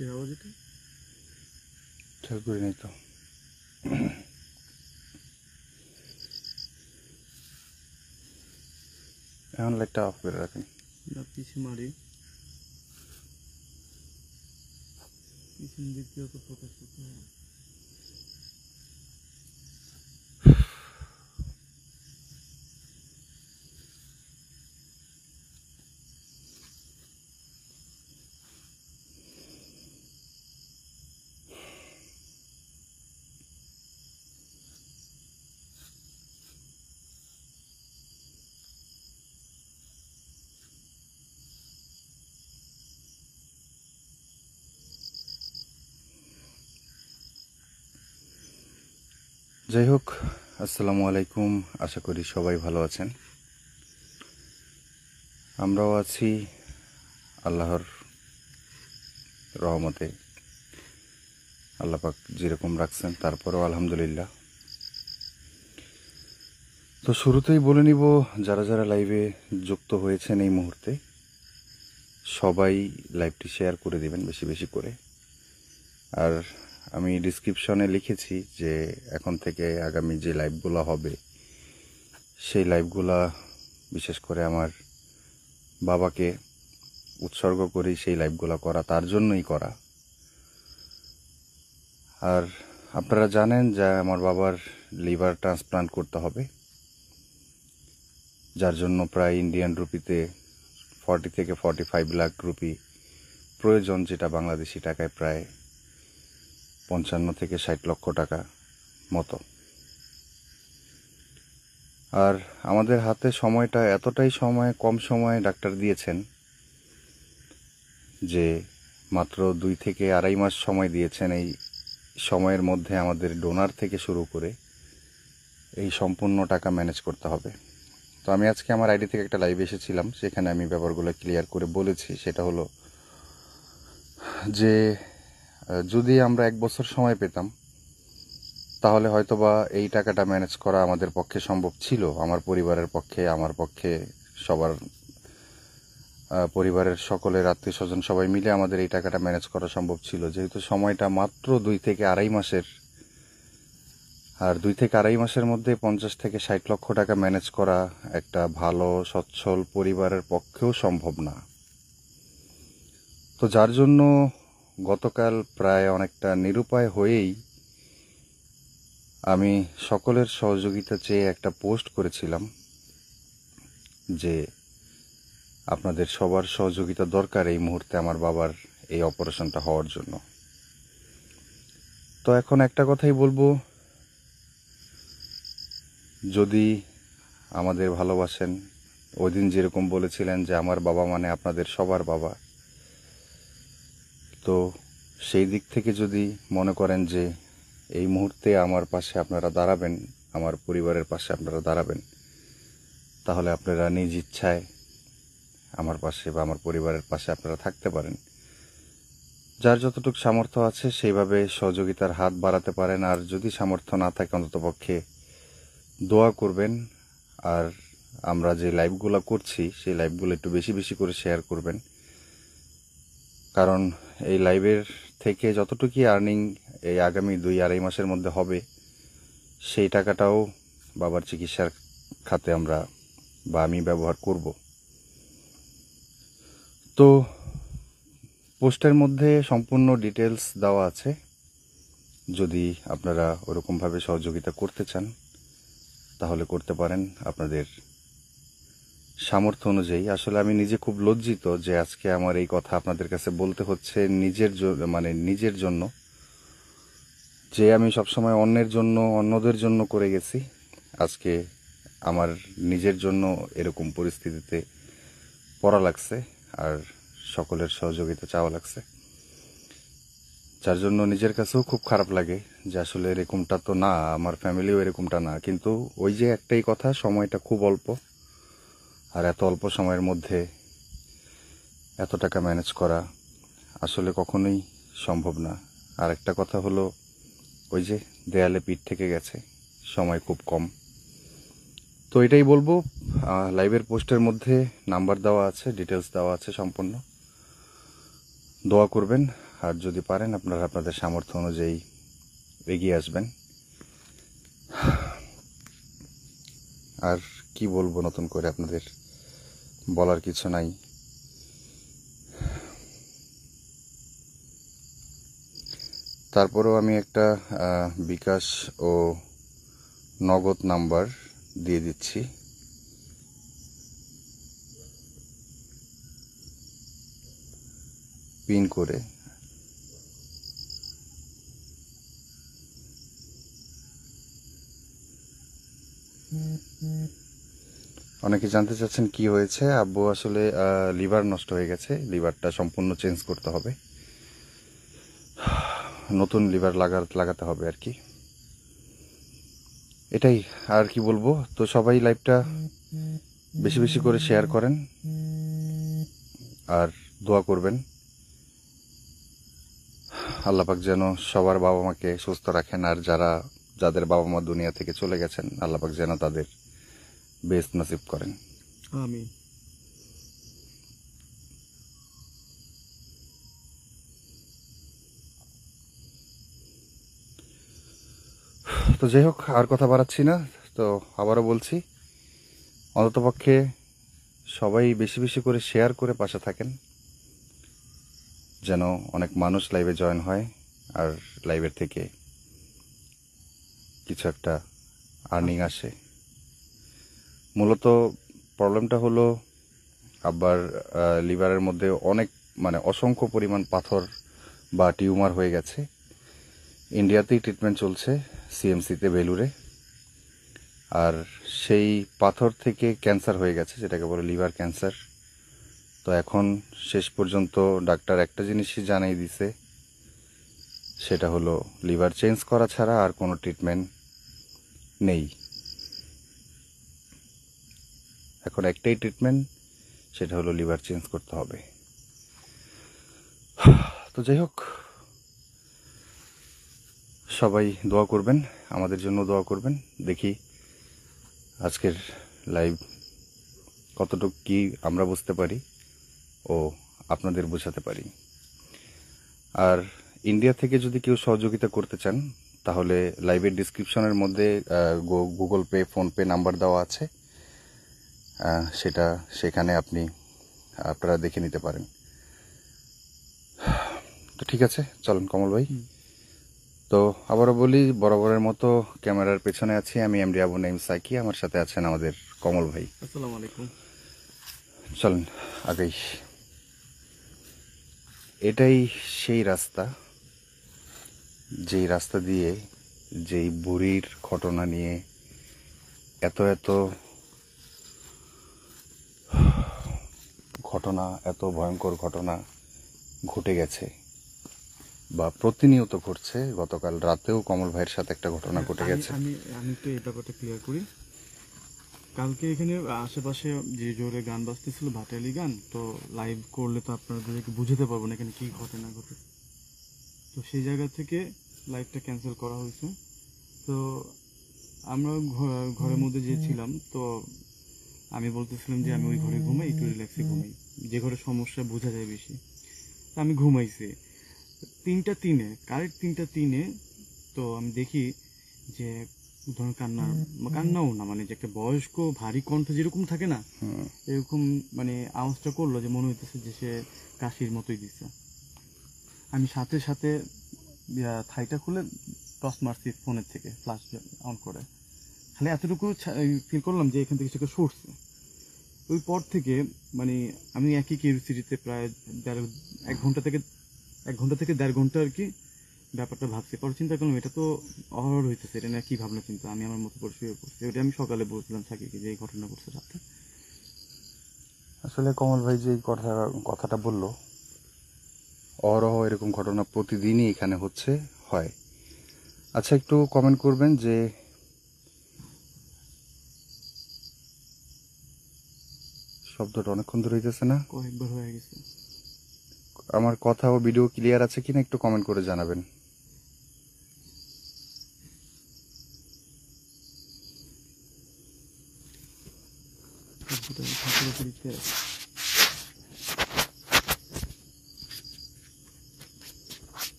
কি আওয়াজ এটা? খেয়াল করি নাই তো। এখন লাইটটা অফ করে রাখেন। না পিছে মারি, পিছন দিক দিয়ে তো প্রকাশ করতে হবে। যাই হোক, আসসালামু আলাইকুম। আশা করি সবাই ভালো আছেন। আমরাও আছি আল্লাহর রহমতে। আল্লাহ পাক যেরকম রাখছেন তারপরেও আলহামদুলিল্লাহ। তো শুরুতেই বলে নিব, যারা যারা লাইভে যুক্ত হয়েছেন এই মুহূর্তে সবাই লাইভটি শেয়ার করে দিবেন বেশি বেশি করে। আর আমি ডিসক্রিপশনে লিখেছি যে এখন থেকে আগামী যে লাইভগুলো হবে সেই লাইভগুলা বিশেষ করে আমার বাবাকে উৎসর্গ করি, সেই লাইভগুলো করা তার জন্যই করা। আর আপনারা জানেন যে আমার বাবার লিভার ট্রান্সপ্লান্ট করতে হবে, যার জন্য প্রায় ইন্ডিয়ান রুপিতে 40 থেকে 45 লাখ রুপি প্রয়োজন, যেটা বাংলাদেশি টাকায় প্রায় 55 থেকে 60 লক্ষ টাকা মতো। আর আমাদের হাতে সময়টা এতটাই কম সময়ে ডাক্তার দিয়েছেন যে মাত্র 2 থেকে আড়াই মাস সময় দিয়েছেন। এই সময়ের মধ্যে আমাদের ডোনার থেকে শুরু করে এই সম্পূর্ণ টাকা ম্যানেজ করতে হবে। তো আমি আজকে আমার আইডি থেকে একটা লাইভ এসেছিলাম, সেখানে আমি ব্যাপারগুলো ক্লিয়ার করে বলেছি। সেটা হলো যে যদি আমরা 1 বছর সময় পেতাম তাহলে হয়তোবা এই টাকাটা ম্যানেজ করা আমাদের পক্ষে সম্ভব ছিল, আমার পরিবারের পক্ষে, আমার পক্ষে, সবার পরিবারের সকলের আত্মীয় স্বজন সবাই মিলে আমাদের এই টাকাটা ম্যানেজ করা সম্ভব ছিল। যেহেতু সময়টা মাত্র 2 থেকে আড়াই মাসের, আর 2 থেকে আড়াই মাসের মধ্যে 50 থেকে 60 লক্ষ টাকা ম্যানেজ করা একটা ভালো সচ্ছল পরিবারের পক্ষেও সম্ভব না। তো যার জন্য গতকাল প্রায় অনেকটা নিরুপায় হয়েই আমি সকলের সহযোগিতা চেয়ে একটা পোস্ট করেছিলাম যে আপনাদের সবার সহযোগিতা দরকার এই মুহূর্তে আমার বাবার এই অপারেশনটা হওয়ার জন্য। তো এখন একটা কথাই বলবো, যদি আমাদের ভালোবাসেন, ওই দিন যেরকম বলেছিলেন যে আমার বাবা মানে আপনাদের সবার বাবা, তো সেই দিক থেকে যদি মনে করেন যে এই মুহূর্তে আমার পাশে আপনারা দাঁড়াবেন, আমার পরিবারের পাশে আপনারা দাঁড়াবেন, তাহলে আপনারা নিজ ইচ্ছায় আমার পাশে বা আমার পরিবারের পাশে আপনারা থাকতে পারেন। যার যতটুকু সামর্থ্য আছে সেইভাবে সহযোগিতার হাত বাড়াতে পারেন। আর যদি সামর্থ্য না থাকে অন্ততপক্ষে দোয়া করবেন। আর আমরা যে লাইভগুলো করছি সেই লাইভগুলো একটু বেশি বেশি করে শেয়ার করবেন, কারণ এই লাইভের থেকে যতটুকুই আর্নিং এই আগামী 2-2.5 মাসের মধ্যে হবে, সেই টাকাটাও বাবার চিকিৎসার খাতে আমরা বা আমি ব্যবহার করব। তো পোস্টের মধ্যে সম্পূর্ণ ডিটেলস দেওয়া আছে, যদি আপনারা ওরকমভাবে সহযোগিতা করতে চান তাহলে করতে পারেন আপনাদের সামর্থ্য অনুযায়ী। আসলে আমি নিজে খুব লজ্জিত যে আজকে আমার এই কথা আপনাদের কাছে বলতে হচ্ছে নিজের জন্য, যে আমি সবসময় অন্যের জন্য অন্যদের জন্য করে গেছি। আজকে আমার নিজের জন্য এরকম পরিস্থিতিতে পড়া লাগছে আর সকলের সহযোগিতা চাওয়া লাগছে, যার জন্য নিজের কাছেও খুব খারাপ লাগে যে আসলে এরকমটা তো না, আমার ফ্যামিলিও এরকমটা না। কিন্তু ওই যে একটাই কথা, সময়টা খুব অল্প, আর এত অল্প সময়ের মধ্যে এত টাকা ম্যানেজ করা আসলে কখনোই সম্ভব না। আর একটা কথা হলো, ওই যে দেয়ালে পিঠ থেকে গেছে, সময় খুব কম। তো এটাই বলবো, লাইভের পোস্টের মধ্যে নাম্বার দেওয়া আছে, ডিটেলস দেওয়া আছে সম্পূর্ণ। দোয়া করবেন আর যদি পারেন আপনারা আপনাদের সামর্থ্য অনুযায়ী এগিয়ে আসবেন। আর কি বলবো নতুন করে, আপনাদের বলার কিছু নাই। তারপরেও আমি একটা বিকাশ ও নগদ নাম্বার দিয়ে দিচ্ছি। পিন করে অনেকে জানতে চাচ্ছেন কি হয়েছে। আব্বু আসলে লিভার নষ্ট হয়ে গেছে, লিভারটা সম্পূর্ণ চেঞ্জ করতে হবে, নতুন লিভার লাগাতে হবে আর কি, এটাই। আর কি বলবো, তো সবাই লাইভটা বেশি বেশি করে শেয়ার করেন আর দোয়া করবেন আল্লাহ পাক যেন সবার বাবা মাকে সুস্থ রাখেন। আর যাদের বাবা মা দুনিয়া থেকে চলে গেছেন, আল্লাহ পাক যেন তাদের বেস্ট নসিব করেন। আমিন। তো যাই হোক, আর কথা বাড়াচ্ছি না। তো আবারও বলছি, অন্ততপক্ষে সবাই বেশি বেশি করে শেয়ার করে পাশে থাকেন, যেন অনেক মানুষ লাইভে জয়েন হয় আর লাইভের থেকে কিছু একটা আর্নিং আসে। মূলত প্রবলেমটা হলো আব্বার লিভারের মধ্যে অনেক অসংখ্য পরিমাণ পাথর বা টিউমার হয়ে গেছে। ইন্ডিয়াতেই ট্রিটমেন্ট চলছে, সিএমসিতে, বেলুরে। আর সেই পাথর থেকে ক্যান্সার হয়ে গেছে, যেটাকে বলে লিভার ক্যান্সার। তো এখন শেষ পর্যন্ত ডাক্তার একটা জিনিসই জানিয়ে দিছে, সেটা হলো লিভার চেঞ্জ করা ছাড়া আর কোনো ট্রিটমেন্ট নেই। এখন একটাই ট্রিটমেন্ট, সেটা হলো লিভার চেঞ্জ করতে হবে। তো যাই হোক, সবাই দোয়া করবেন, আমাদের জন্য দোয়া করবেন। দেখি আজকের লাইভ কতটুকু কি আমরা বুঝতে পারি ও আপনাদের বোঝাতে পারি। আর ইন্ডিয়া থেকে যদি কেউ সহযোগিতা করতে চান, তাহলে লাইভের ডিসক্রিপশনের মধ্যে গুগল পে, ফোনপে নাম্বার দেওয়া আছে, সেখানে আপনারা দেখে নিতে পারেন। তো ঠিক আছে, চলুন কমল ভাই। তো আবারও বলি, বরাবরের মতো ক্যামেরার পেছনে আছি আমি, এমডি আবু নাইম সাকি। আমার সাথে আছেন আমাদের কমল ভাই। আসসালামু আলাইকুম। চলুন আগেই। এটাই সেই রাস্তা, যেই রাস্তা দিয়ে যেই বুড়ির ঘটনা নিয়ে এত ঘটনা, এত ভয়ঙ্কর ঘটনা ঘটে গেছে বা প্রতিনিয়ত ঘটছে। গতকাল রাতেও কমল ভাইয়ের সাথে একটা ঘটনা ঘটে গেছে। আমি তো এই ব্যাপারটা ক্লিয়ার করি। কালকে এখানে আশেপাশে যে জোরে গান বাজতেছিল, ভাটালি গান, তো লাইভ করলে তো আপনাদেরকে বুঝতে পারবো না এখানে কি ঘটনা ঘটে। তো সেই জায়গা থেকে লাইভটা ক্যান্সেল করা হয়েছে। তো আমরা ঘরের মধ্যে যে ছিলাম, তো আমি বলতেছিলাম যে আমি ওই ঘরে ঘুমাই, একটু রিল্যাক্সে ঘুমাই, যে ঘরে সমস্যা বোঝা যায় বেশি। তো আমি ঘুমাইছি 3:03, কারেক্ট 3:03। তো আমি দেখি যে ধরুন কান্নাও না, যে একটা বয়স্ক ভারী কণ্ঠ যেরকম থাকে না, এরকম আওয়াজটা করলো, যে মনে হইতেছে যে সে কাশির মতোই দিচ্ছে। আমি সাথে সাথে থাইটা খুলে টস মারছি ফোনের থেকে, ফ্ল্যাশ অন করে। খালি এতটুকু ফিল করলাম যে এখান থেকে সেটা সরছে। ওই পর থেকে আমি একই কিউরিসিটিতে প্রায় 1 ঘন্টা থেকে 1.5 ঘন্টা আর কি ব্যাপারটা ভাবছি। পরে চিন্তা করলাম এটা তো অহরহ হইতেছে, এটা না কি ভাবনা চিন্তা। আমি আমার মতো করে শুয়ে পড়ছি। ওটা আমি সকালে বলছিলাম সাকিকে যে এই ঘটনা ঘটছে রাতে। আসলে কমল ভাই যে কথাটা বলল, অহরহ এরকম ঘটনা প্রতিদিনই এখানে হয়। আচ্ছা, একটু কমেন্ট করবেন যে শব্দটা অনেকক্ষণ ধরে হইতেছে না, কয়েকবার হয়ে গেছে। আমার কথা ও ভিডিও ক্লিয়ার আছে কিনা একটু কমেন্ট করে জানাবেন।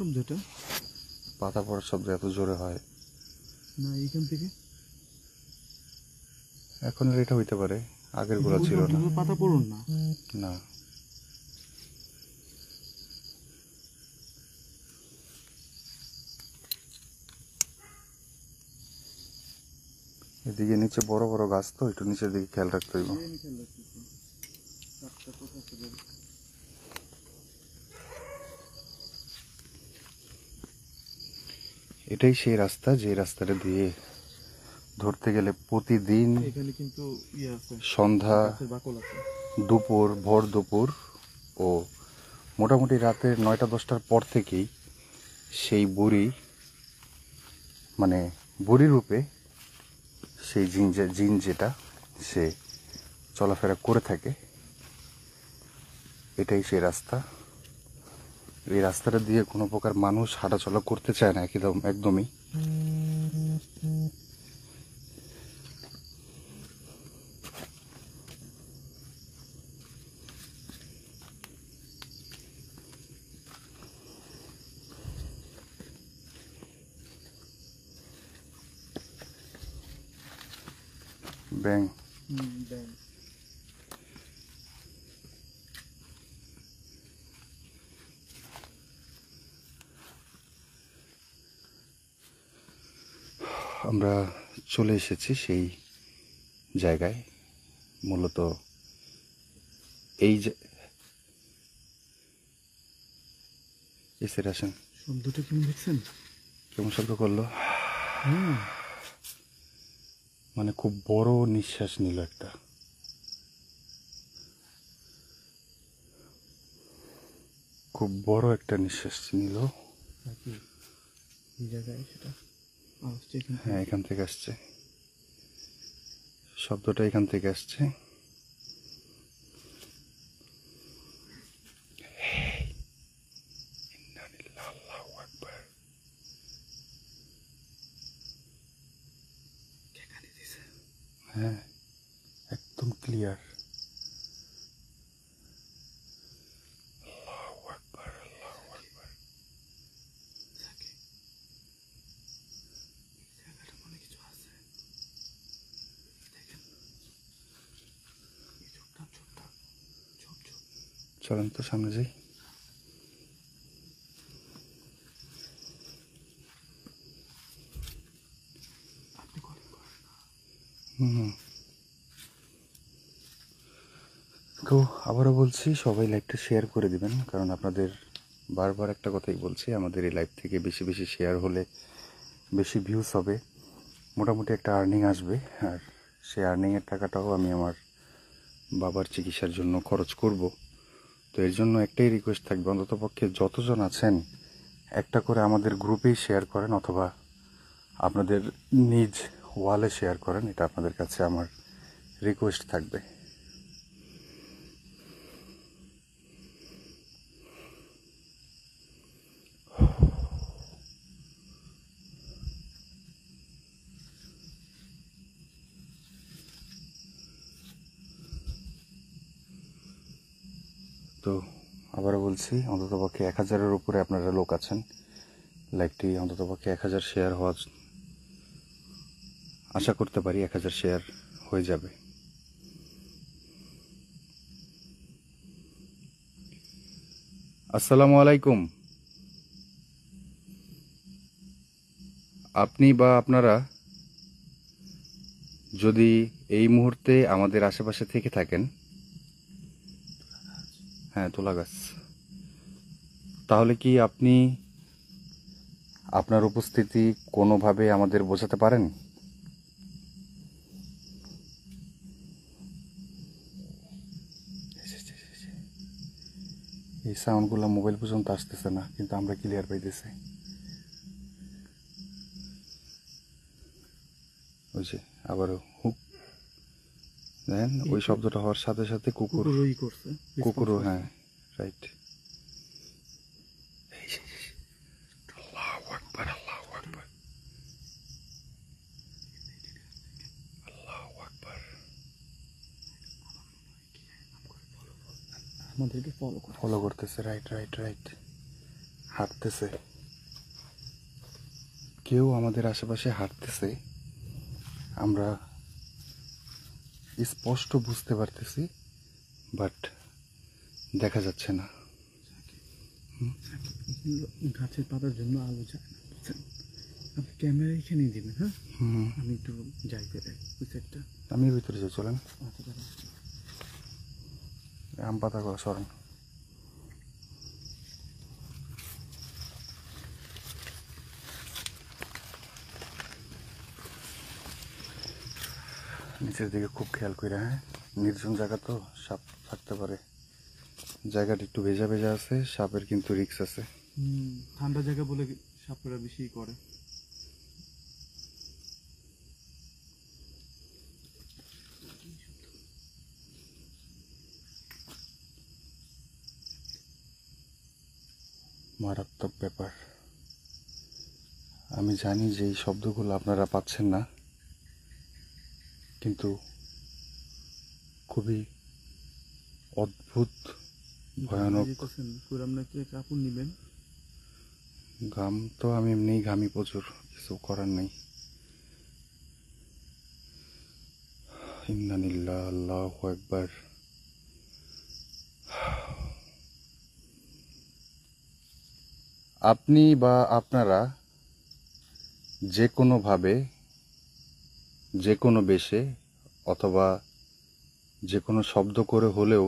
শব্দ এটা? পাতা পড়ার শব্দ এত জোরে হয়? না, এইখান থেকে এখন আর এটা হইতে পারে, আগের গুলা ছিল না। পাতা পড়ুন না। না, এদিকে নিচে বড় বড় গাছ, তো একটু নিচের দিকে খেয়াল রাখতে হইব। এটাই সেই রাস্তা যে রাস্তাটা দিয়ে ধরতে গেলে প্রতিদিন এখানে কিন্তু আছে, সন্ধ্যা, গাছের বাকল আছে। দুপুর, ভোর দুপুর ও মোটামুটি রাতের 9টা-10টার পর থেকেই সেই বুড়ি, মানে বুড়ি রূপে সেই জিন যেটা সে চলাফেরা করে থাকে। এটাই সেই রাস্তা। এই রাস্তাটা দিয়ে কোনো প্রকার মানুষ হাঁটাচলা করতে চায় না একদমই। ব্যাং ব্যাং। আমরা চলে এসেছি সেই জায়গায়। মূলত এই যে এসে আসেন, শব্দটা কেমন দেখছেন? কেমন শব্দ করলো? মানে খুব বড় নিঃশ্বাস নিল একটা। খুব বড় একটা নিঃশ্বাস নিল। এই জায়গায় সেটা আসছে এখান থেকে। হ্যাঁ, এখান থেকে আসছে শব্দটা, এখান থেকে আসছে। হ্যাঁ, একদম ক্লিয়ার। চলেন তো সামনে যাই। তো আবারও বলছি, সবাই লাইভটা শেয়ার করে দিবেন, কারণ আপনাদের বারবার একটা কথাই বলছি, আমাদের এই লাইভ থেকে বেশি বেশি শেয়ার হলে বেশি ভিউজ হবে, মোটামুটি একটা আর্নিং আসবে। আর সেই আর্নিংয়ের টাকাটাও আমি আমার বাবার চিকিৎসার জন্য খরচ করব। তো এর জন্য একটাই রিকোয়েস্ট থাকবে, অন্ততপক্ষে যতজন আছেন একটা করে আমাদের গ্রুপেই শেয়ার করেন, অথবা আপনাদের নিজ ওয়ালে শেয়ার করেন। এটা আপনাদের কাছে আমার রিকোয়েস্ট থাকবে। তো আবারও বলছি, অন্ততপক্ষে 1000-এর উপরে আপনারা লোক আছেন। লাইভটি অন্ততপক্ষে 1000 শেয়ার হওয়ার আশা করতে পারি। 1000 শেয়ার হয়ে যাবে। আসসালামু আলাইকুম। আপনি বা আপনারা যদি এই মুহূর্তে আমাদের আশেপাশে থেকে থাকেন, হ্যাঁ তুলা গাছ, তাহলে কি আপনি আপনার উপস্থিতি কোনোভাবে আমাদের বোঝাতে পারেন? এই সাউন্ডগুলো মোবাইল পর্যন্ত আসতেছে না, কিন্তু আমরা ক্লিয়ার পাইতেছি। ওই যে আবারও হুক, দেখেন ওই শব্দটা হওয়ার সাথে সাথে কুকুরও, হ্যাঁ রাইট। আল্লাহু আকবার, আল্লাহু আকবার, আল্লাহু আকবার। আমাদেরকে ফলো করতেছে, রাইট রাইট রাইট, হাঁটতেছে। কেউ আমাদের আশেপাশে হাঁটতেছে, আমরা স্পষ্ট বুঝতে পারতেছি, বাট দেখা যাচ্ছে না। গাছের পাতার জন্য আলো যায় না, বুঝছেন? আপনি ক্যামেরা এখানেই দিবেন, হ্যাঁ? আমি একটু যাই বেড়াই ওই সাইডটা। আমি ভিতরে যাই, চলেন। আচ্ছা দাঁড়ান। আম পাতাগুলো সরান। নিচের দিকে খুব খেয়াল করে, হ্যাঁ, নির্জন জায়গা তো, সাপ থাকতে পারে। জায়গাটা একটু ভেজা ভেজা আছে, সাপের কিন্তু রিস্ক আছে। ঠান্ডা জায়গা বলে সাপেরা বেশি করে। মারাত্মক ব্যাপার। আমি জানি যে এই শব্দগুলো আপনারা পাচ্ছেন না, কিন্তু খুবই অদ্ভুত, ভয়ানক। পুরাম নাকি কাপড় নিবেন? ঘাম তো আমি এমনিই ঘামি প্রচুর, কিছু করার নেই। ইন্না লিল্লাহ, আল্লাহু আকবার। আপনি বা আপনারা যে কোনোভাবে, যে কোনো বেশে, অথবা যে কোনো শব্দ করে হলেও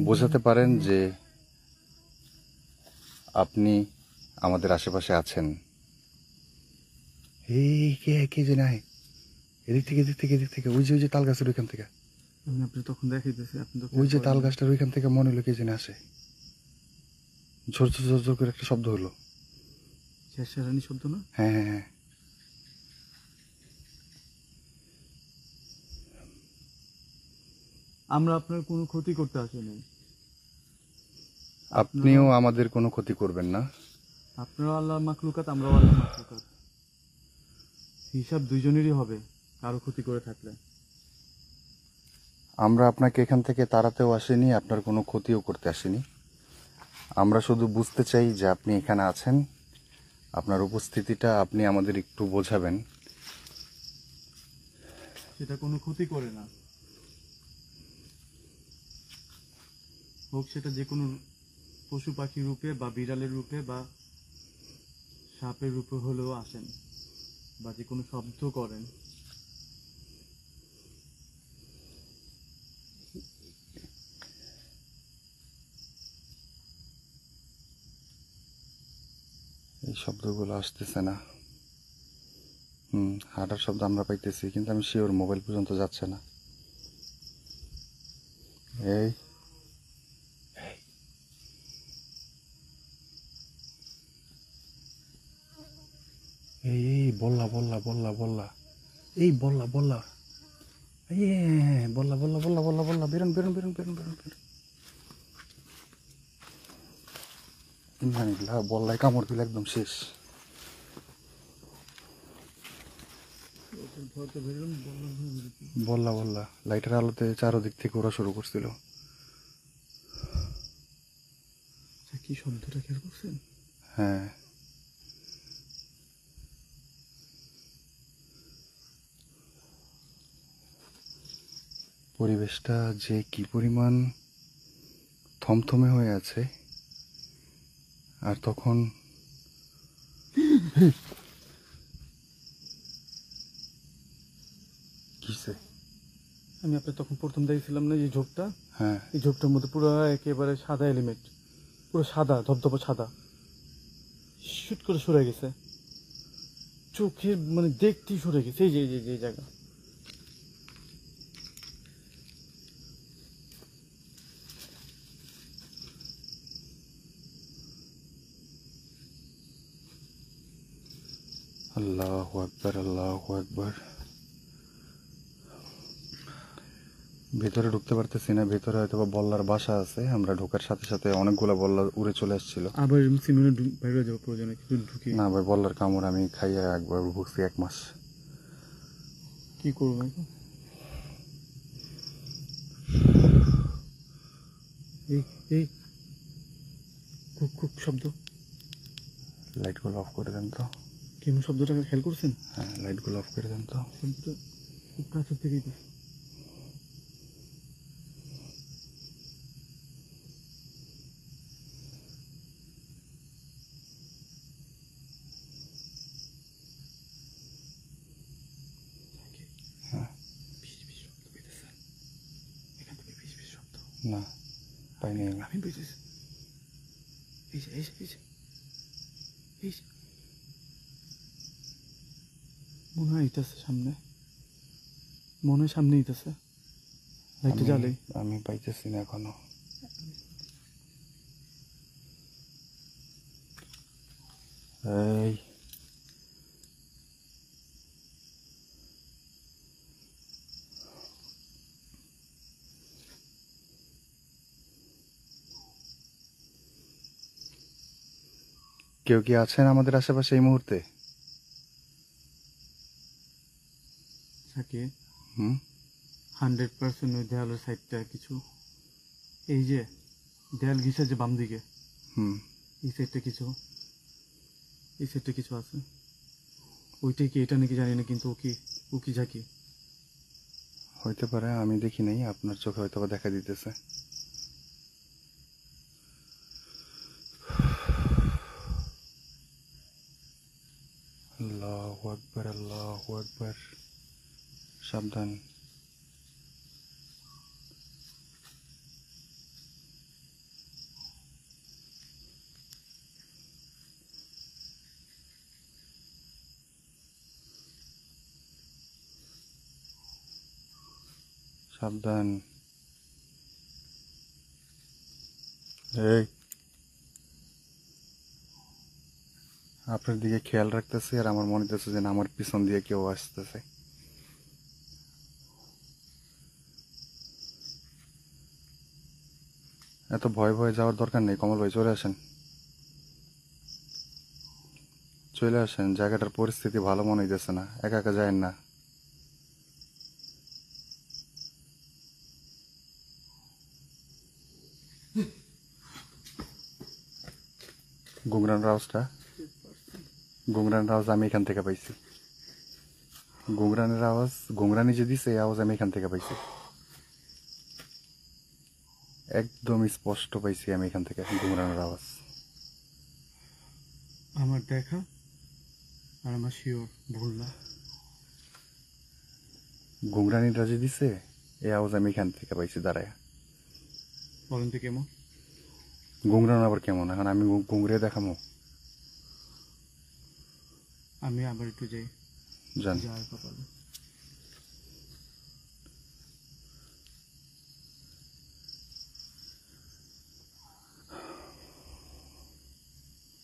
বোঝাতে পারেন যে আপনি আমাদের আশেপাশে আছেন। এই কে কে যে নাই, এদিক থেকে এদিক থেকে এদিক থেকে, ওই যে তাল গাছের ওইখান থেকে, আমি আপনি তখন দেখাইতেছি, আপনি তো ওই যে তাল গাছটার ওইখান থেকে মনে হলো কে জেনে আসে। ঝোর ঝোর ঝোর ঝোর করে একটা শব্দ হলো। শেষারানি শব্দ না? হ্যাঁ হ্যাঁ হ্যাঁ। আমরা আপনার কোনো ক্ষতি করতে আসিনি। আপনিও আমাদের কোনো ক্ষতি করবেন না। আপনারাও আল্লাহর মাখলুকাত, আমরাও আল্লাহর মাখলুকাত। হিসাব দুইজনেরই হবে কারো ক্ষতি করে থাকলে। আমরা আপনাকে এখান থেকে তাড়াতেও আসিনি, আপনার কোনো ক্ষতিও করতে আসিনি। আমরা শুধু বুঝতে চাই যে আপনি এখানে আছেন, আপনার উপস্থিতিটা আপনি আমাদের একটু বোঝাবেন। সেটা কোনো ক্ষতি করে না, হোক সেটা যে কোনো পশু পাখি রূপে বা বিড়ালের রূপে বা সাপের রূপে হলেও আসেন, বা যে কোনো শব্দ করেন। এই শব্দগুলো আসতেছে না। হাঁটার শব্দ আমরা পাইতেছি, কিন্তু আমি শিওর মোবাইল পর্যন্ত যাচ্ছে না। এই এই এই বললা বললা বললা বললা, এই বললা বললা, এই বললা বললা বললা বললা বললা, বেরোন বেরোন বেরোন বেরোন বেরোন বেরোন। ইন্নালিল্লাহ, বললাই কামড় দিলে একদম শেষ। বললা বললা, লাইটের আলোতে চারোদিক থেকে ওরা শুরু করছিল। কি শব্দটা খেয়াল করছেন? হ্যাঁ, পরিবেশটা যে কি পরিমাণ থমথমে হয়ে আছে, আর তখন কিসে, আমি আপনার তখন প্রথম দেখছিলাম না যে ঝোপটা, হ্যাঁ, এই ঝোপটার মধ্যে পুরো একেবারে সাদা এলিমেন্ট, পুরো সাদা ধবধবা সাদা, শুট করে সরে গেছে, চোখে মানে দেখতেই সরে গেছে। এই যে এই যে যে জায়গা, আল্লাহু আকবার আল্লাহু আকবার। ভেতরে ঢুকতে পারতেছি না, ভেতরে হয়তো বা বল্লার বাসা আছে। আমরা ঢোকার সাথে সাথে অনেকগুলো বল্লা উড়ে চলে আসছিল। আবার সিমেন্টে বাইরে যাবো প্রয়োজনে কিছু ঢুকি। না ভাই, বল্লার কামড় আমি খাইয়া একবার ভুগছি 1 মাস। কি করবো এখন? এই এই খুব খুব শব্দ, লাইটগুলো অফ করে দেন তো। কেমন শব্দটাকে খেয়াল করছেন? হ্যাঁ, লাইটগুলো অফ করে দেন তো। শব্দটা খুব কাছের থেকেই তো। হ্যাঁ, এখান থেকে বেশি বেশি শব্দ না পাইনি আমি। আমি বুঝেছি। এই যে এই যে এই যে এই যে মনে হয় ইতাছে সামনে, মনে হয় সামনে ইতাছে। লাইটটা জ্বালে। আমি পাইতেছি না এখনো। এই কেউ কি আছেন আমাদের আশেপাশে এই মুহূর্তে? থাকে হুম 100% ওই দেয়ালের সাইডটা কিছু, এই যে দেয়াল ঘিসা যে বাম দিকে, হুম এই সাইডটা কিছু, এই সাইডটা কিছু আছে। ওইটাই কি এটা নাকি জানি না, কিন্তু ও কি ঝাঁকি। হইতে পারে, আমি দেখি নাই, আপনার চোখে হয়তো বা দেখা দিতেছে। আল্লাহু আকবার, আল্লাহু আকবার। সাবধান। সাবধান। এই আপনার দিকে খেয়াল রাখতেছি, আর আমার মনে হচ্ছে যে না, আমার পিছন দিয়ে কেউ আসতেছে। এত ভয় ভয়ে যাওয়ার দরকার নেই কমল ভাই, চলে আসেন, চলে আসেন। জায়গাটার পরিস্থিতি ভালো মনে হইতেছে না, একা একা যায়েন না। গুংরান আওয়াজ আমি এখান থেকে পাইছি। গুংরানের আওয়াজ, গুংরানি যে দিছে এই আওয়াজ আমি এখান থেকে পাইছি, একদম স্পষ্ট পাইছি আমি এখান থেকে গুংরানের আওয়াজ। আমার দেখা আর আমার শিওর ভুল না। গুংরানিটা যে দিছে এই আওয়াজ আমি এখান থেকে পাইছি দাঁড়ায়। বলেন তো কেমন? গুংরান আবার কেমন? এখন আমি গুংরে দেখামো? আমি আবার একটু যাই, জান। যাই কপালে।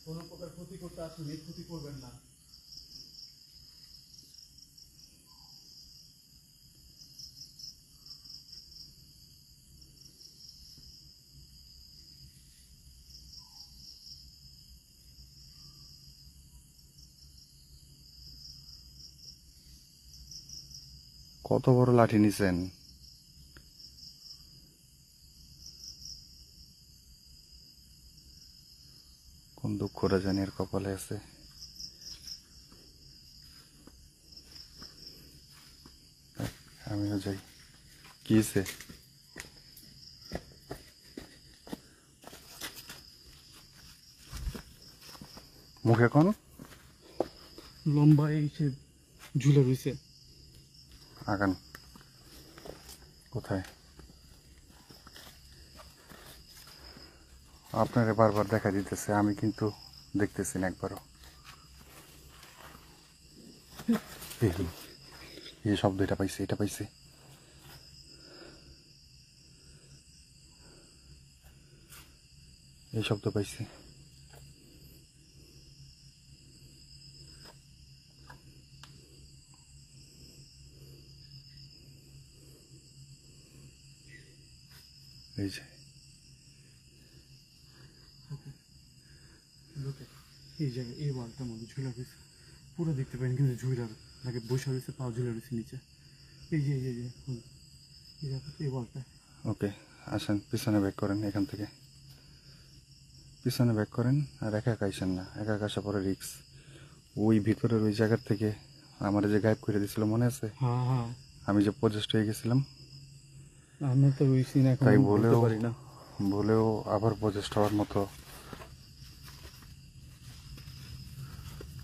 কোনো প্রকার ক্ষতি করতে আসলে ক্ষতি করবেন না। কত বড় লাঠি নিছেন? কোন দুঃখটা জানি এর কপালে আছে। আমিও যাই। কি হয়েছে? মুখে কোন লম্বা এই সে ঝুলে রয়েছে। আগান। কোথায়? আপনারে বারবার দেখা দিতেছে, আমি কিন্তু দেখতেছি না একবারও। এই শব্দ, এটা পাইছি, এটা পাইছি। এই শব্দ পাইছি। এই যে এই জায়গায় এই ওয়ালটার মধ্যে ঝুলে রয়েছে, পুরো দেখতে পাইনি কিন্তু ঝুলে লাগে বসে রয়েছে, পা ঝুলে রয়েছে নিচে। এই যে এই যে এই ওয়ালটা। ওকে, আসেন পিছনে ব্যাক করেন এখান থেকে। পিছনে ব্যাক করেন, আর একা একা আইসেন না, একা একা আসা পরে রিক্স। ওই ভিতরের ওই জায়গার থেকে আমার যে গায়েব করে দিয়েছিল মনে আছে, হ্যাঁ হ্যাঁ, আমি যে পজেস্ট হয়ে গেছিলাম, আমরা তো ওই সিন এখন তাই বলতে বলেও পারি না। বলেও আবার পজেস্ট হওয়ার মতো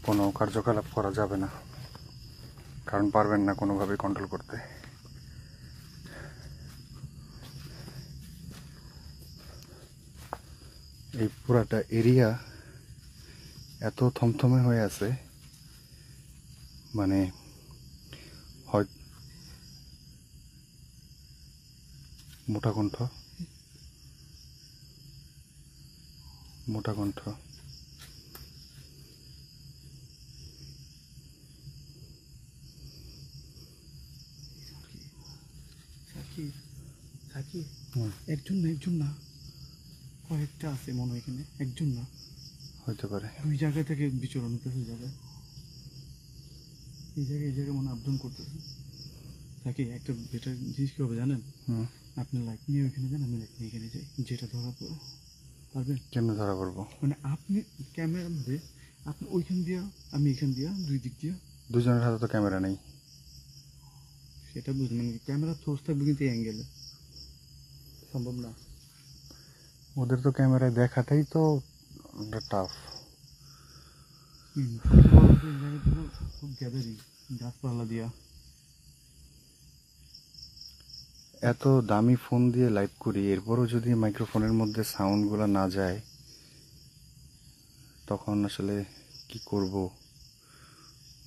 কোনো কার্যকলাপ করা যাবে না, কারণ পারবেন না কোনোভাবেই কন্ট্রোল করতে। এই পুরাটা এরিয়া এত থমথমে হয়ে আছে, মানে হয় মোটা কণ্ঠ, মোটা কণ্ঠ, সাকিব, সাকিব, হুম, একজন না কয়েকটা আছে মনে হয় এখানে, একজন না হইতে পারে। দুই জায়গা থেকে বিচরণ হতেছে, এই জায়গায় মনে আপ ডাউন করতেছে। তাকে একটা বেটার জিনিস কি হবে জানেন, হুম, আপনি লাইট নিয়ে ওইখানে যান, আমি লাইট নিয়ে এখানে যাই, যেটা ধরা পড়ে পারবেন। কেমনে ধরা পড়বো? মানে আপনি ক্যামেরার মধ্যে আপনি ওইখান দিয়া আমি এখান দিয়া দুই দিক দিয়া, দুজনের হাতে তো ক্যামেরা নেই। সেটা বুঝবেন, মানে ক্যামেরা সোর্স থাকবে কিন্তু এই অ্যাঙ্গেলে সম্ভব না। ওদের তো ক্যামেরায় দেখাটাই তো টাফ। সবচেয়ে বড় কথা, এই জায়গাগুলো খুব গ্যাদারিং গাছপালা দিয়া। এত দামি ফোন দিয়ে লাইভ করি, এরপরও যদি মাইক্রোফোনের মধ্যে সাউন্ডগুলো না যায়, তখন আসলে কি করব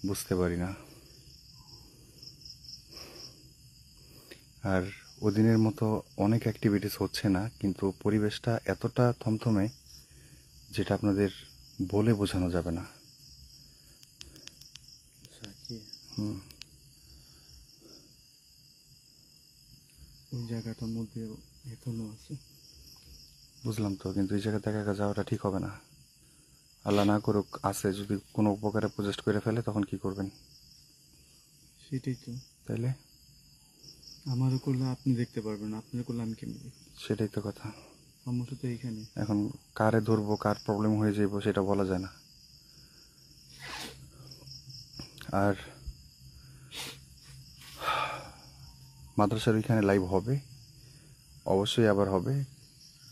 বুঝতে পারি না। আর ওদিনের মতো অনেক অ্যাক্টিভিটিস হচ্ছে না, কিন্তু পরিবেশটা এতটা থমথমে যেটা আপনাদের বলে বোঝানো যাবে না। হুম, ওই জায়গাটার মধ্যে এখনো আছে। বুঝলাম তো, কিন্তু এই জায়গা থেকে একা যাওয়াটা ঠিক হবে না। আল্লাহ না করুক আছে, যদি কোনো উপকারে প্রজেস্ট করে ফেলে তখন কি করবেন? সেটাই তো, তাইলে আমারও করলে আপনি দেখতে পারবেন, আপনার করলে আমি কেমন দেখি, সেটাই তো কথা। সমস্যা তো এইখানে। এখন কারে ধরবো, কার প্রবলেম হয়ে যাইব সেটা বলা যায় না। আর মাদ্রাসার ওইখানে লাইভ হবে, অবশ্যই আবার হবে,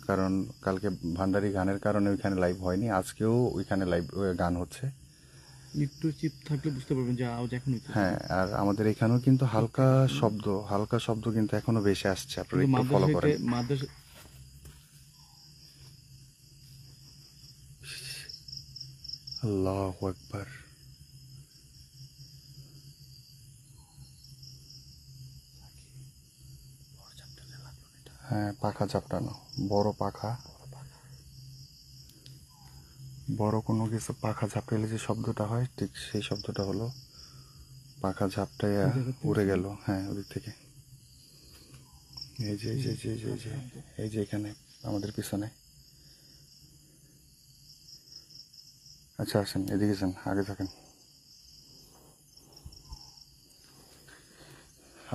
কারণ কালকে ভান্ডারি গানের কারণে ওইখানে লাইভ হয়নি, আজকেও ওইখানে লাইভ গান হচ্ছে। একটু চিপ থাকলে বুঝতে পারবেন যে আওয়াজ এখন হইতেছে। হ্যাঁ, আর আমাদের এখানেও কিন্তু হালকা শব্দ কিন্তু এখনো বেশি আসছে, আপনারা কিন্তু একটু ফলো করেন। মাদ্রাসা আল্লাহু আকবার। হ্যাঁ, পাখা ঝাপটানো, বড় পাখা, বড় কোনো কিছু পাখা ঝাপটাইলে যে শব্দটা হয়, ঠিক সেই শব্দটা হলো পাখা ঝাপটাইয়া উড়ে গেল। হ্যাঁ, ওদিক থেকে। এই যে এই যে এই যে এই যে এই যে এই যে এখানে আমাদের পিছনে। আচ্ছা আসেন, এদিকে যান, আগে থাকেন।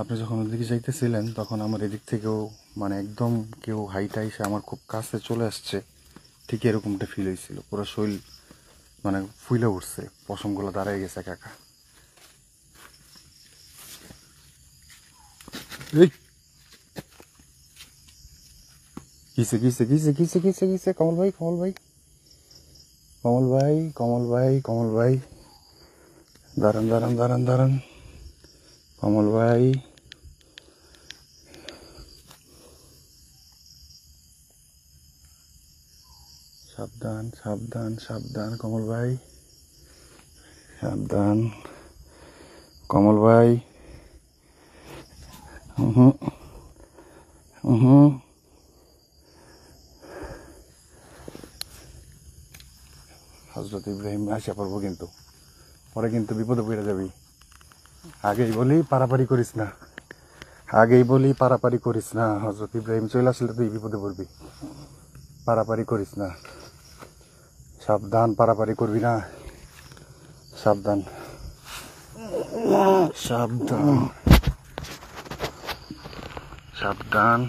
আপনি যখন ওদিকে যাইতেছিলেন তখন আমার এদিক থেকেও মানে একদম কেউ হাইটা এসে আমার খুব কাছে চলে আসছে, ঠিক এরকমটা ফিল হয়েছিল। পুরো শরীর মানে ফুলে উঠছে, পশমগুলো দাঁড়ায় গেছে একা একা। এই কিসে কিসে কিসে কিসে কিসে কিসে কমল ভাই, কমল ভাই, কমল ভাই, কমল ভাই, কমল ভাই, দাঁড়ান দাঁড়ান দাঁড়ান দাঁড়ান, কমল ভাই, সাবধান সাবধান সাবধান কমল ভাই, সাবধান কমল ভাই। হুম হুম, হজরত ইব্রাহিম আসা পড়বো, কিন্তু পরে কিন্তু বিপদে পড়ে যাবি। আগেই বলি পারাপারি করিস না, আগেই বলি পারাপারি করিস না, হজরত ইব্রাহিম চলে আসলে তুই বিপদে পড়বি। পারাপারি করিস না, সাবধান, পারাপারি করবি না, সাবধান সাবধান সাবধান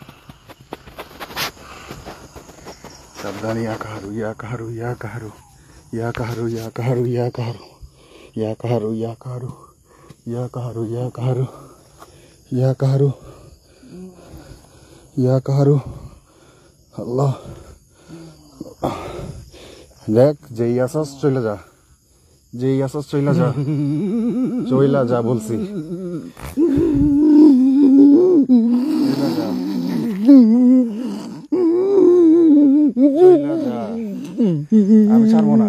সাবধান, ইয়া কাহারু, ইয়া কাহারু, ইয়া কাহারু, ইয়া কাহারু, ইয়া কাহারু, ইয়া কাহারু, ইয়া কাহারু, ইয়া কাহারু, ইয়া কাহারু, ইয়া কাহারু, ইয়া কাহারু, ইয়া কাহারু। আল্লাহ, দেখ যেই আসস চলে যা, যেই আসস চলে যা, চইলা যা বলছি, চইলা যা, চইলা যা। আমি ছাড়বো না,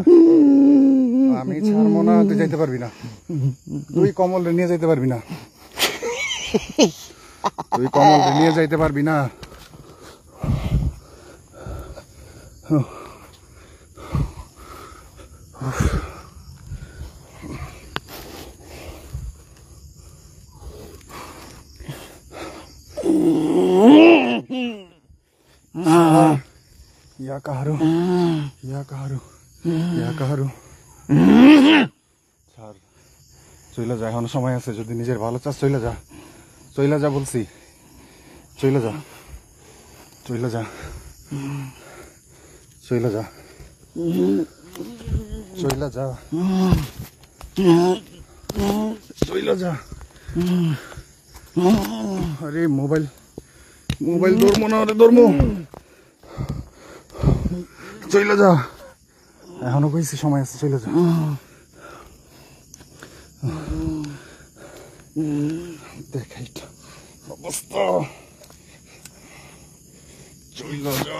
আমি ছাড়বো না। তুই যাইতে পারবি না, তুই কমল নিয়ে যাইতে পারবি না, তুই কমল নিয়ে যাইতে পারবি না। ইয়া কাহারু, ইয়া কাহারু, ইয়া কাহারু। ছাড়, চইলা যা, এখনো সময় আছে। যদি নিজের ভালো চাস চইলা যা, চইলা যা বলছি, চইলা যা, চইলা যা, চইলা যা, চইলা যা, চইলা যা। আরে মোবাইল, মোবাইল ধরবো না, আরে ধরবো। চইলা যা, এখনো কইছি সময় আছে, চইলা যা। দেখ এইটা অবস্থা, চইলা যা।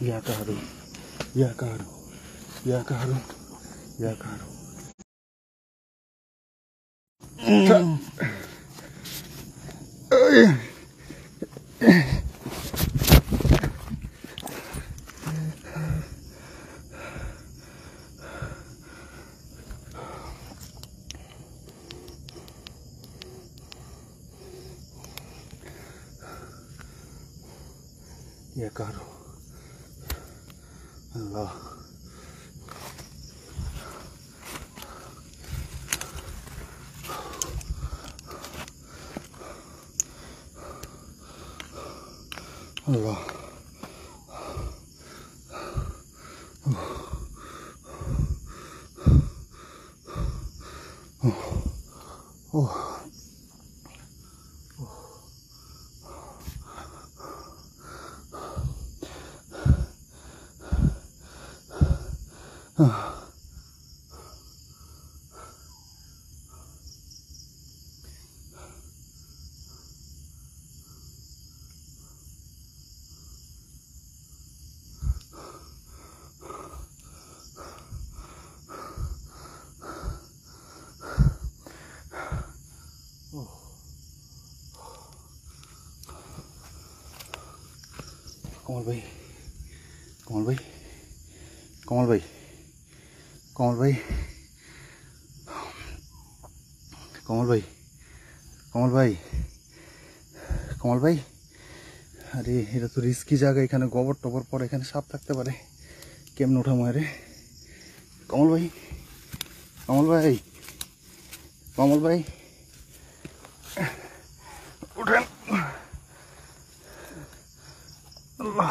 ইয়া কাহারু, ইয়া কাহারু, ইয়া কাহারু, ইয়া Kahaloo. Ya karo, Allah. Allah. कमल भाई, कमल भाई, कमल भाई, कमल भाई, कमल भाई, कमल भाई, कमल भाई। अरे এটা তো রিস্কি জায়গা, এখানে গোবর টবর পরে, এখানে সাপ থাকতে পারে। কেমন উঠামো রে? কমল ভাই, কমল ভাই, কমল ভাই, উঠেন। আল্লাহ,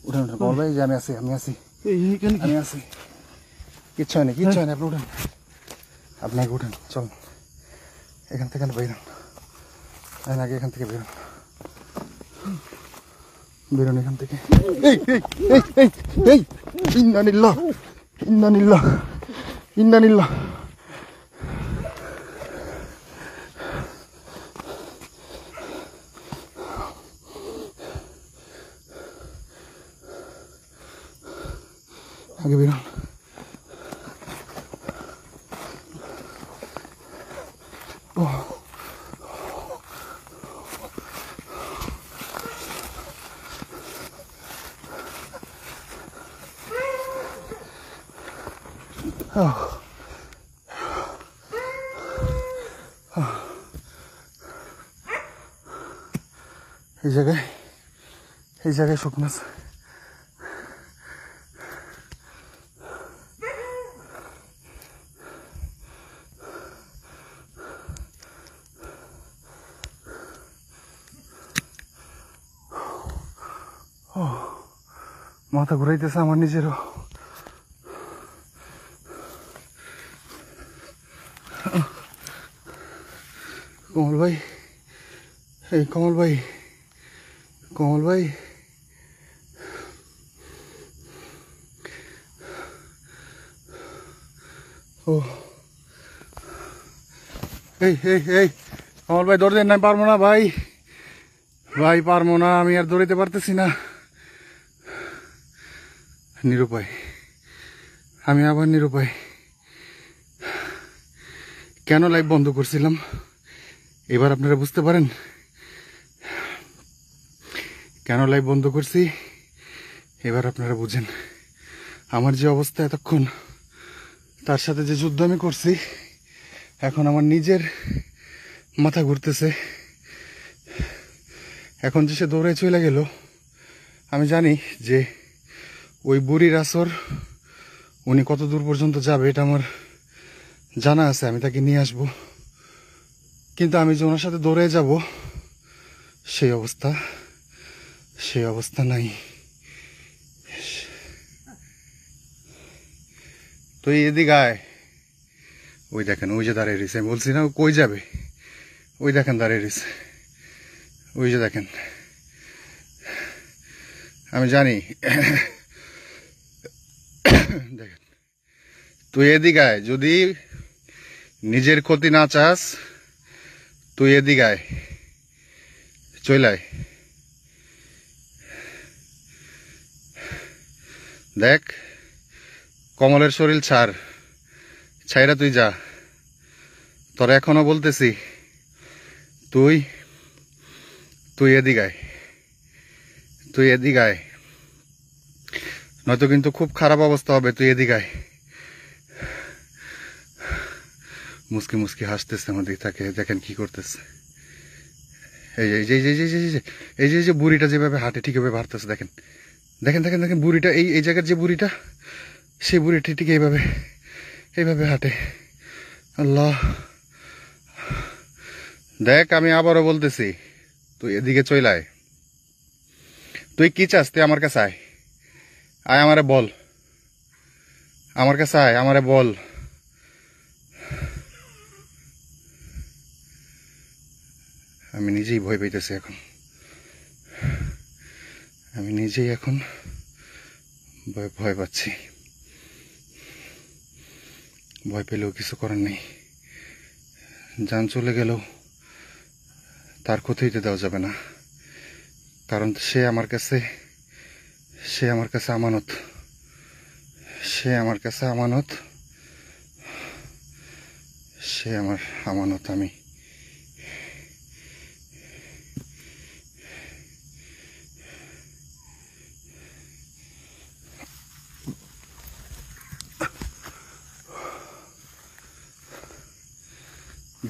উঠেন উঠেন কমল ভাই, যে আমি আছি, আমি আছি, আমি আছি। কিচ্ছু হয়নি, কিচ্ছু হয়নি। আপনি উঠেন, আপনি আগে উঠেন। চল, এখান থেকে বেরোন, আগে এখান থেকে বেরোন, বেরোন এখান থেকে। এই এই এই এই এই, ইন্নানিল্লাহ, ইন্নানিল্লাহ, ইন্নানিল্লাহ। আগে বেরোন। এই জায়গায় শুকনো আছে। ও মাথা ঘুরাইতেছে আমার নিজেরও। কমল ভাই, এই কমল ভাই, কমল ভাই, ও এই এই এই কমল ভাই দৌড় দেন, না পারবো না ভাই, ভাই পারবো না, আমি আর দৌড়াইতে পারতেছি না, নিরুপায়, আমি আবার নিরুপায়। কেন লাইভ বন্ধ করছিলাম এবার আপনারা বুঝতে পারেন? কেন লাইভ বন্ধ করছি এবার আপনারা বুঝেন। আমার যে অবস্থা এতক্ষণ, তার সাথে যে যুদ্ধ আমি করছি, এখন আমার নিজের মাথা ঘুরতেছে। এখন যে সে দৌড়ে চলে গেল, আমি জানি যে ওই বুড়ির আসর উনি কত দূর পর্যন্ত যাবে এটা আমার জানা আছে, আমি তাকে নিয়ে আসব। কিন্তু আমি যে ওনার সাথে দৌড়ে যাব সেই অবস্থা নাই। তুই এদিকে আয়, ওই দেখেন ওই যে দাঁড়িয়ে রয়েছে, আমি বলছি না ও কই যাবে, ওই দেখেন দাঁড়িয়ে রয়েছে, ওই যে দেখেন। আমি জানি দেখেন, তুই এদিকে আয়, যদি নিজের ক্ষতি না চাস তুই এদিকে আয়, চলে আয়। দেখ কমলের শরীর ছাইরা তুই যা। তোর এখনো বলতেছি, তুই তুই এদিকে আয়, তুই এদিকে আয়, নয়তো কিন্তু খুব খারাপ অবস্থা হবে। তুই এদিকে আয়। মুসকি মুসকি হাসতেছে আমার দিকে তাকে, দেখেন কি করতেছে। এই যে এই যে এই যে এই যে এই যে এই যে বুড়িটা যেভাবে হাঁটে ঠিক এভাবে হাঁটতেছে, দেখেন দেখেন দেখেন দেখেন বুড়িটা, এই এই জায়গার যে বুড়িটা, সেই বুড়িটা ঠিক এইভাবে হাঁটে। আল্লাহ, দেখ আমি আবারও বলতেছি, তুই এদিকে চলে আয়। তুই কি চাস? তুই আমার কাছে আয়, আয় আমারে বল, আমার কাছে আয়, আমারে বল। আমি নিজেই ভয় পাইতেছি এখন, আমি নিজেই এখন ভয় পাচ্ছি। ভয় পেলেও কিছু করার নেই, জান চলে গেলেও তার ক্ষতি হইতে দেওয়া যাবে না, কারণ সে আমার কাছে আমানত, সে আমার কাছে আমানত, সে আমার আমানত। আমি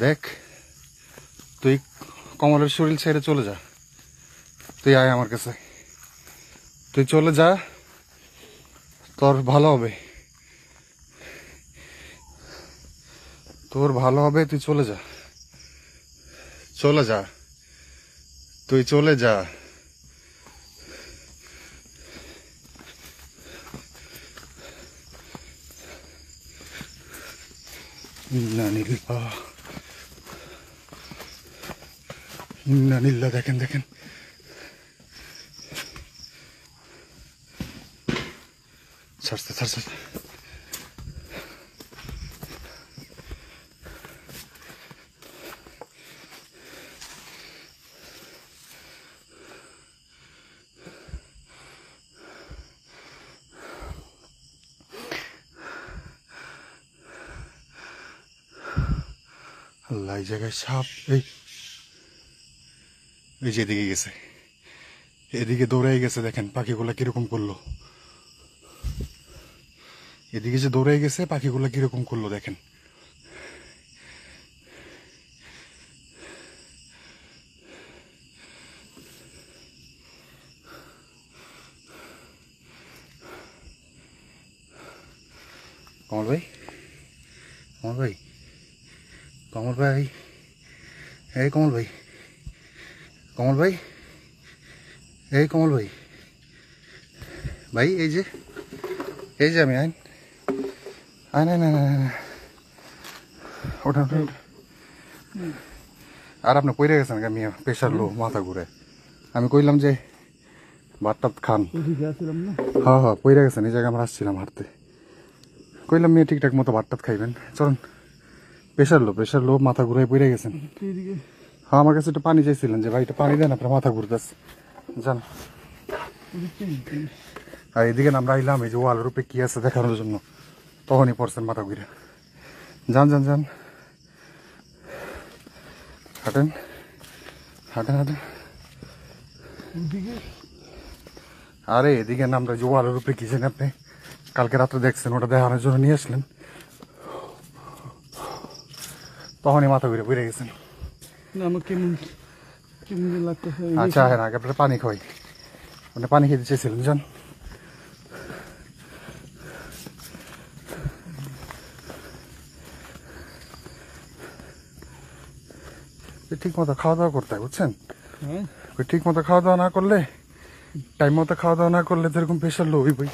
দেখ, তুই কমলের শরীর ছেড়ে চলে যা, তুই আয় আমার কাছে, তুই চলে যা, তোর ভালো হবে, তোর ভালো হবে, তুই চলে যা, চলে যা, তুই চলে যা। ইন্নানিল্লাহ, দেখেন দেখেন, ছাড়তে ছাড়তে আল্লাহ, এই জায়গায় সাপ, এই এই যে এদিকে গেছে, এদিকে দৌড়াই গেছে, দেখেন পাখিগুলা কিরকম করলো, এদিকে যে দৌড়াই গেছে পাখিগুলা কিরকম করলো দেখেন। কমল ভাই, কমল ভাই, কমল ভাই, এই কমল ভাই, কমল ভাই, এই কমল ভাই, ভাই এই যে আমি আইন আইন আইন আইন আইন। ওঠা ওঠা ওঠা। আর আপনি পড়ে গেছেন আমি প্রেশার লো মাথা ঘুরে আমি কইলাম যে ভাতটা খান হ্যাঁ হ্যাঁ পড়ে গেছেন এই জায়গায় আমরা আসছিলাম হাঁটতে কইলাম মেয়ে ঠিকঠাক মতো ভাতটা খাইবেন চলুন প্রেশার লো মাথা ঘুরে পড়ে গেছেন হ্যাঁ আমার কাছে একটু পানি চাইছিলেন যে ভাই একটু পানি দেন আপনার মাথা ঘুরতেছে জান আর এদিকে আমরা আইলাম এই যে ওয়ালের উপরে কি আছে দেখানোর জন্য তখনই পড়ছেন মাথা ঘুরে যান যান যান হাঁটেন হাঁটেন হাঁটেন আরে এদিকে আমরা যে ওয়ালের উপরে কি জানেন আপনি কালকে রাত্রে দেখছেন ওটা দেখানোর জন্য নিয়ে আসলেন তখনই মাথা ঘুরে পড়ে গেছেন আমার কেমন কেমন লাগতেছে আচ্ছা হ্যাঁ আগে আপনার পানি খাওয়াই আপনি পানি খেতে চেয়েছিলেন যান ঠিক মতো খাওয়া দাওয়া করতে হয় বুঝছেন হ্যাঁ ঠিক মতো খাওয়া দাওয়া না করলে টাইম মতো খাওয়া দাওয়া না করলে যেরকম প্রেশার লো বই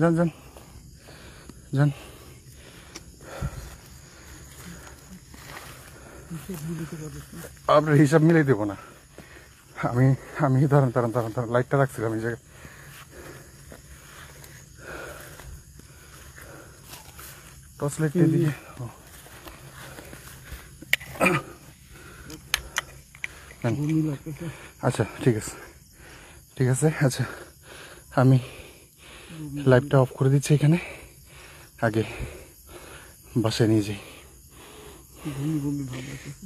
যান যান যান আপনার হিসাব মিলাই দেবো না আমি ধরেন লাইটটা রাখছিলাম এই জায়গায় টর্চ লাইটটা দিকে আচ্ছা ঠিক আছে আচ্ছা আমি লাইটটা অফ করে দিচ্ছি এখানে আগে বাসায় নিয়ে যাই ঘুমি ভাব লাগতেছে